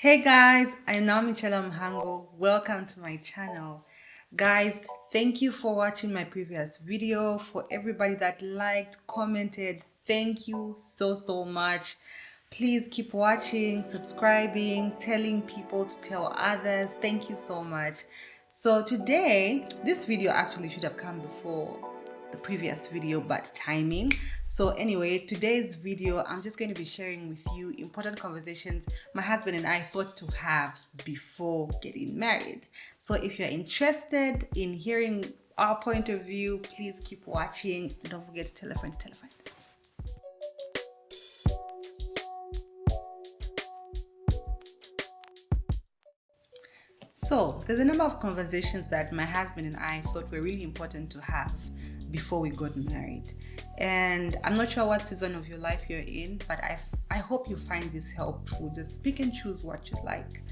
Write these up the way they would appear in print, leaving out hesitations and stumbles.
Hey guys, I'm Naomi Mhango. Welcome to my channel. Guys, thank you for watching my previous video. For everybody that liked, commented, thank you so much. Please keep watching, subscribing, telling people to tell others. Thank you so much. So today, this video actually should have come before the previous video, but timing. So anyway, today's video, I'm just going to be sharing with you important conversations my husband and I thought to have before getting married. So if you're interested in hearing our point of view, please keep watching. Don't forget to tell a friend to tell a friend. So there's a number of conversations that my husband and I thought were really important to have before we got married. And I'm not sure what season of your life you're in, but I hope you find this helpful. Just pick and choose what you like.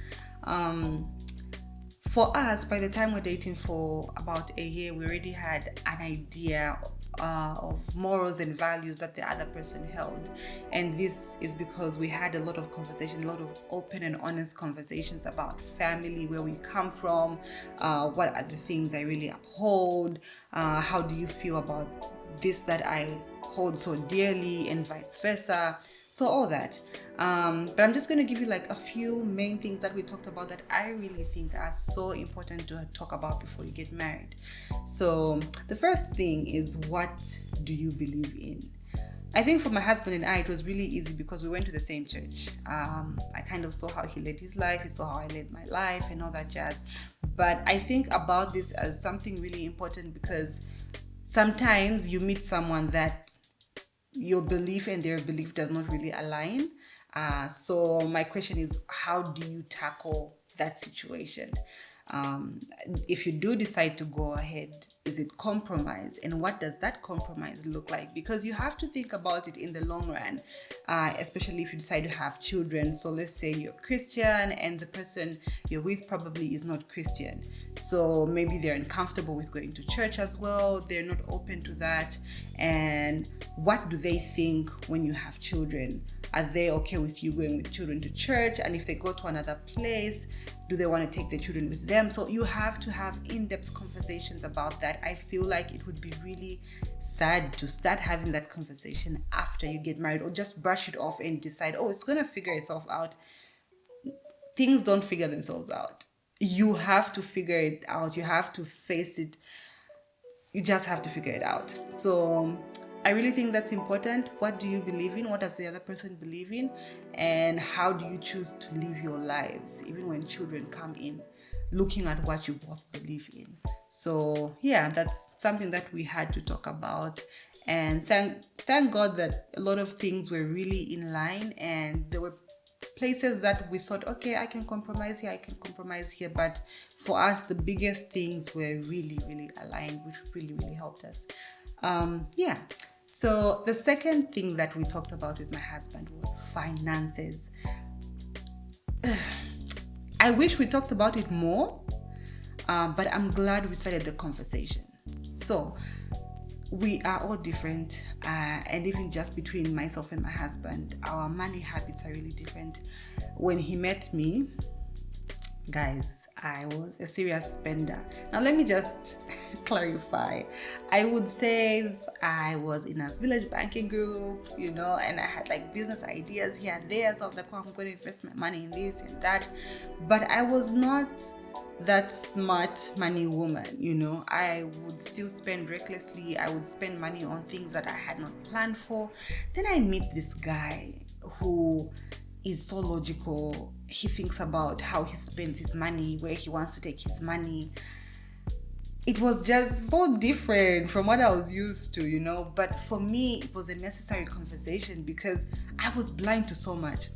For us, by the time we're dating for about a year, we already had an idea of morals and values that the other person held. And this is because we had a lot of conversation, a lot of open and honest conversations about family, where we come from, what are the things I really uphold, how do you feel about this that I hold so dearly, and vice versa. So all that. But I'm just going to give you like a few main things that we talked about that I really think are so important to talk about before you get married. So the first thing is, what do you believe in? I think for my husband and I, it was really easy because we went to the same church. I kind of saw how he led his life, he saw how I led my life and all that jazz. But I think about this as something really important because sometimes you meet someone that your belief and their belief does not really align. So my question is, how do you tackle that situation? If you do decide to go ahead, is it compromise? And what does that compromise look like? Because you have to think about it in the long run, especially if you decide to have children. So let's say you're Christian and the person you're with probably is not Christian. So maybe they're uncomfortable with going to church as well. They're not open to that. And what do they think when you have children? Are they okay with you going with children to church? And if they go to another place, do they want to take their children with them? So you have to have in-depth conversations about that. I feel like it would be really sad to start having that conversation after you get married, or just brush it off and decide, oh, it's going to figure itself out. Things don't figure themselves out. You have to figure it out. You have to face it. You just have to figure it out. So I really think that's important. What do you believe in? What does the other person believe in? And how do you choose to live your lives, even when children come in, looking at what you both believe in? So yeah, that's something that we had to talk about. And thank God that a lot of things were really in line, and there were places that we thought, okay, I can compromise here, I can compromise here. But for us, the biggest things were really aligned, which really helped us. Yeah. So the second thing that we talked about with my husband was finances. I wish we talked about it more, but I'm glad we started the conversation. So we are all different, and even just between myself and my husband, our money habits are really different. When he met me, guys, I was a serious spender. Now let me just clarify. I would save. I was in a village banking group, and I had like business ideas here and there. So I was like, oh, I'm going to invest my money in this and that. But I was not that smart money woman. I would still spend recklessly. I would spend money on things that I had not planned for. Then I meet this guy who is so logical. He thinks about how he spends his money, where he wants to take his money. It was just so different from what I was used to, but for me, it was a necessary conversation because I was blind to so much.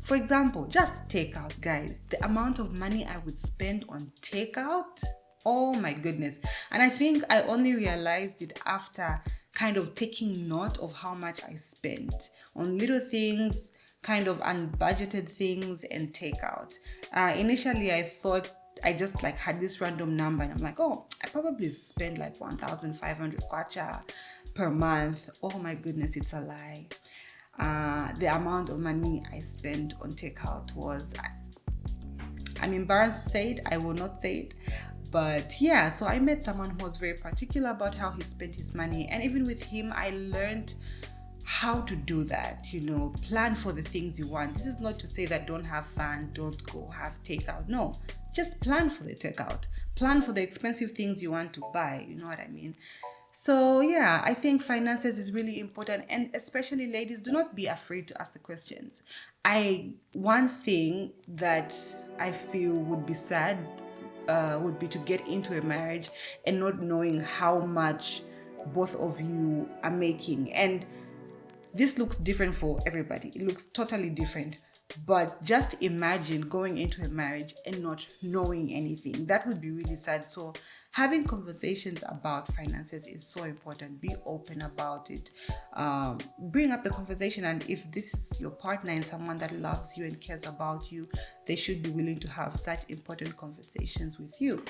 For example, just takeout, guys. The amount of money I would spend on takeout, oh my goodness. And I think I only realized it after kind of taking note of how much I spent on little things, kind of unbudgeted things, and takeout. Initially, I thought I just like had this random number, and I'm like, oh, I probably spend like 1,500 kwacha per month. Oh my goodness, it's a lie. The amount of money I spent on takeout was I'm embarrassed to say it. I will not say it. But yeah, so I met someone who was very particular about how he spent his money. And even with him, I learned how to do that. Plan for the things you want. This is not to say that don't have fun, don't go have takeout. No, just plan for the takeout. Plan for the expensive things you want to buy. You know what I mean? So yeah, I think finances is really important, and especially ladies, do not be afraid to ask the questions. One thing that I feel would be sad would be to get into a marriage and not knowing how much both of you are making. And this looks different for everybody. It looks totally different. But just imagine going into a marriage and not knowing anything. That would be really sad. So having conversations about finances is so important. Be open about it. Bring up the conversation. And if this is your partner and someone that loves you and cares about you, they should be willing to have such important conversations with you.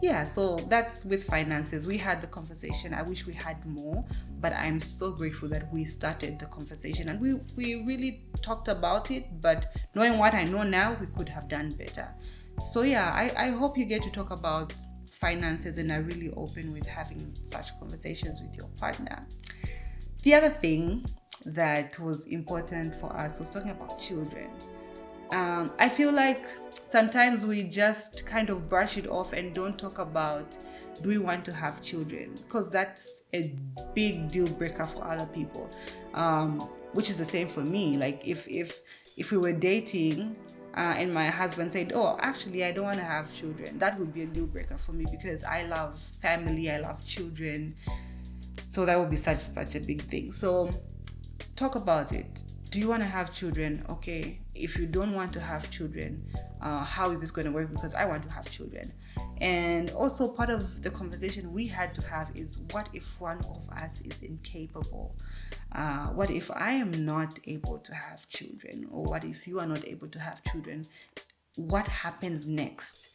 Yeah, so that's with finances. We had the conversation. I wish we had more, but I'm so grateful that we started the conversation and we really talked about it. But knowing what I know now, we could have done better. So yeah, I hope you get to talk about finances and are really open with having such conversations with your partner. The other thing that was important for us was talking about children. I feel like sometimes we just kind of brush it off and don't talk about, do we want to have children? Because that's a big deal breaker for other people, which is the same for me. Like if we were dating and my husband said, oh, actually, I don't want to have children, that would be a deal breaker for me because I love family, I love children. So that would be such a big thing. So talk about it. Do you want to have children? Okay. If you don't want to have children, how is this going to work? Because I want to have children. And also part of the conversation we had to have is, what if one of us is incapable? What if I am not able to have children? Or what if you are not able to have children? What happens next?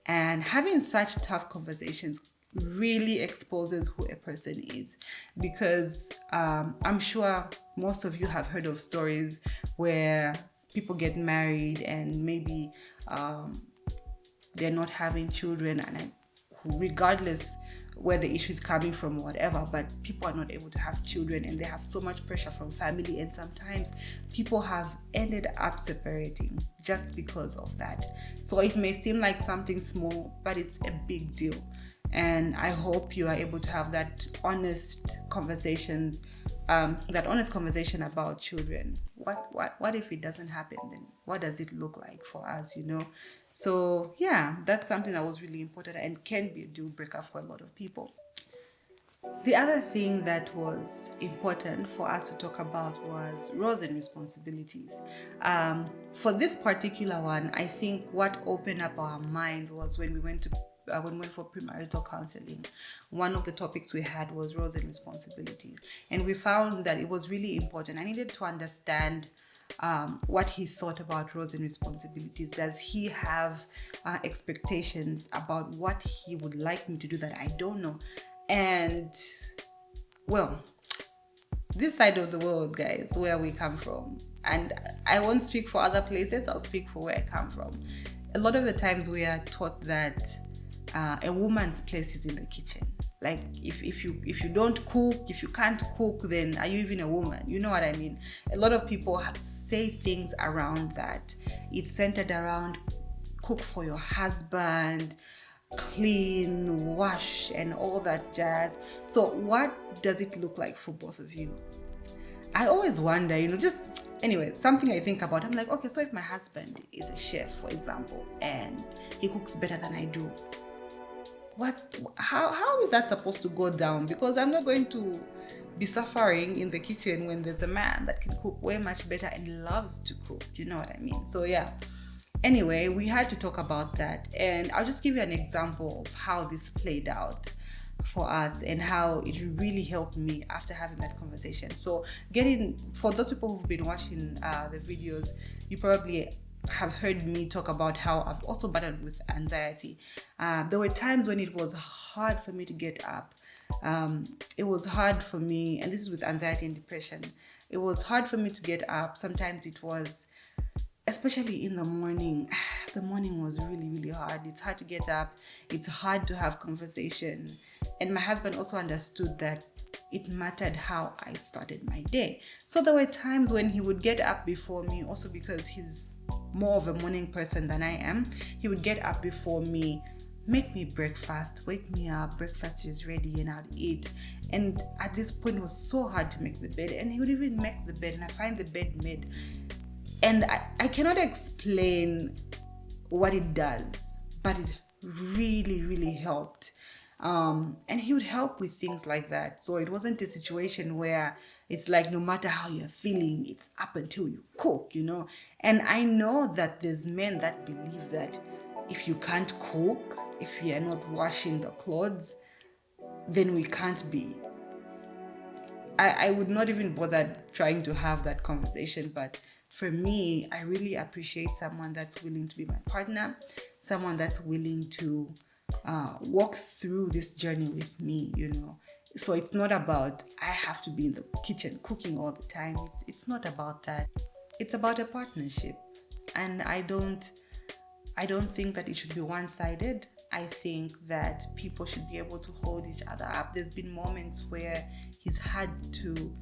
And having such tough conversations really exposes who a person is, because I'm sure most of you have heard of stories where people get married and maybe they're not having children, and regardless where the issue is coming from or whatever, but people are not able to have children and they have so much pressure from family, and sometimes people have ended up separating just because of that. So it may seem like something small, but it's a big deal. And I hope you are able to have that honest conversation about children. What if it doesn't happen? Then what does it look like for us? So yeah, that's something that was really important and can be a deal breaker for a lot of people. The other thing that was important for us to talk about was roles and responsibilities. For this particular one, I think what opened up our minds was when we went for premarital counseling. One of the topics we had was roles and responsibilities, and we found that it was really important. I needed to understand what he thought about roles and responsibilities. Does he have expectations about what he would like me to do that I don't know? And well, this side of the world, guys, where we come from, and I won't speak for other places, I'll speak for where I come from. A lot of the times we are taught that a woman's place is in the kitchen. Like if you don't cook, if you can't cook, then are you even a woman? You know what I mean? A lot of people say things around that. It's centered around cook for your husband, clean, wash, and all that jazz. So what does it look like for both of you? I always wonder, anyway, something I think about. I'm like, okay, so if my husband is a chef, for example, and he cooks better than I do, how is that supposed to go down? Because I'm not going to be suffering in the kitchen when there's a man that can cook way much better and loves to cook. You know what I mean? So yeah. Anyway, we had to talk about that, and I'll just give you an example of how this played out for us and how it really helped me after having that conversation. So for those people who've been watching the videos, you probably have heard me talk about how I've also battled with anxiety. There were times when it was hard for me to get up. It was hard for me, and this is with anxiety and depression. It was hard for me to get up. Sometimes it was especially in the morning. The morning was really, really hard. It's hard to get up, it's hard to have conversation. And my husband also understood that it mattered how I started my day. So there were times when he would get up before me, also because he's more of a morning person than I am. He would get up before me, make me breakfast, wake me up, breakfast is ready, and I'd eat. And at this point, it was so hard to make the bed, and he would even make the bed, and I find the bed made. And I cannot explain what it does, but it really, really helped. And he would help with things like that. So it wasn't a situation where it's like no matter how you're feeling, it's up until you cook, you know. And I know that there's men that believe that if you can't cook, if you're not washing the clothes, then we can't be. I would not even bother trying to have that conversation. But for me, I really appreciate someone that's willing to be my partner, someone that's willing to walk through this journey with me, you know. So it's not about I have to be in the kitchen cooking all the time. It's not about that. It's about a partnership. And I don't think that it should be one-sided. I think that people should be able to hold each other up. There's been moments where he's had to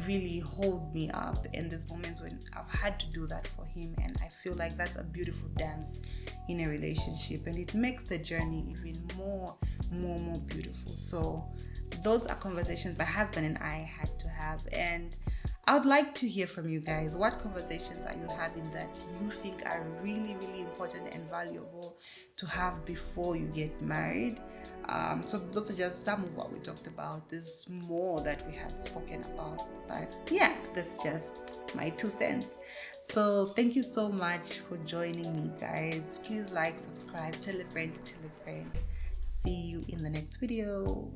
really hold me up, and there's moments when I've had to do that for him, and I feel like that's a beautiful dance in a relationship, and it makes the journey even more beautiful. So those are conversations my husband and I had to have, and I would like to hear from you guys. What conversations are you having that you think are really, really important and valuable to have before you get married? So those are just some of what we talked about. There's more that we had spoken about, but yeah, that's just my 2 cents. So thank you so much for joining me, guys. Please like, subscribe, tell a friend to tell a friend. See you in the next video.